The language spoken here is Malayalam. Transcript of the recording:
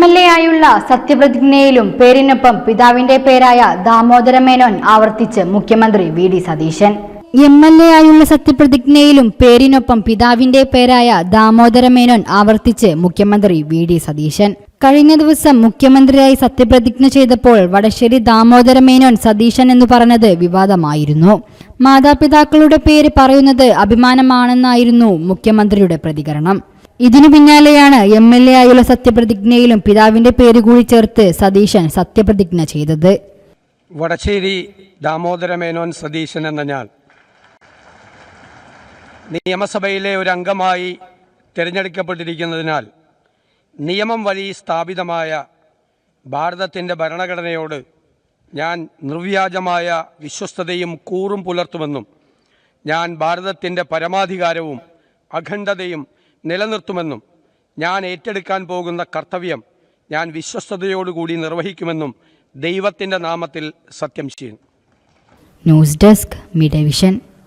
MLA ആയുള്ള സത്യപ്രതിജ്ഞയിലും പേരിനൊപ്പം പിതാവിന്റെ പേരായ ദാമോദര മേനോൻ ആവർത്തിച്ച് മുഖ്യമന്ത്രി വി.ഡി. സതീശൻ. MLA ആയുള്ള സത്യപ്രതിജ്ഞയിലും പേരിനൊപ്പം പിതാവിന്റെ പേരായ ദാമോദര മേനോൻ ആവർത്തിച്ച് മുഖ്യമന്ത്രി വി.ഡി. സതീശൻ. കഴിഞ്ഞ ദിവസം മുഖ്യമന്ത്രിയായി സത്യപ്രതിജ്ഞ ചെയ്തപ്പോൾ വടശ്ശേരി ദാമോദര മേനോൻ സതീശൻ എന്ന് പറഞ്ഞത് വിവാദമായിരുന്നു. മാതാപിതാക്കളുടെ പേര് പറയുന്നത് അഭിമാനമാണെന്നായിരുന്നു മുഖ്യമന്ത്രിയുടെ പ്രതികരണം. ഇതിനു പിന്നാലെയാണ് MLA ആയുള്ള സത്യപ്രതിജ്ഞയിലും പിതാവിന്റെ പേര് കൂടി ചേർത്ത് സതീശൻ സത്യപ്രതിജ്ഞ ചെയ്തത്. വടശ്ശേരി ദാമോദര മേനോൻ സതീശൻ എന്ന ഞാൻ നിയമസഭയിലെ ഒരു അംഗമായി തിരഞ്ഞെടുക്കപ്പെട്ടിരിക്കുന്നതിനാൽ നിയമം വഴി സ്ഥാപിതമായ ഭാരതത്തിൻ്റെ ഭരണഘടനയോട് ഞാൻ നിർവ്യാജമായ വിശ്വസ്തതയും കൂറും പുലർത്തുമെന്നും ഞാൻ ഭാരതത്തിൻ്റെ പരമാധികാരവും അഖണ്ഡതയും നിലനിർത്തുമെന്നും ഞാൻ ഏറ്റെടുക്കാൻ പോകുന്ന കർത്തവ്യം ഞാൻ വിശ്വസ്തയോടുകൂടി നിർവഹിക്കുമെന്നും ദൈവത്തിൻ്റെ നാമത്തിൽ സത്യം ചെയ്യുന്നു. News desk media vision.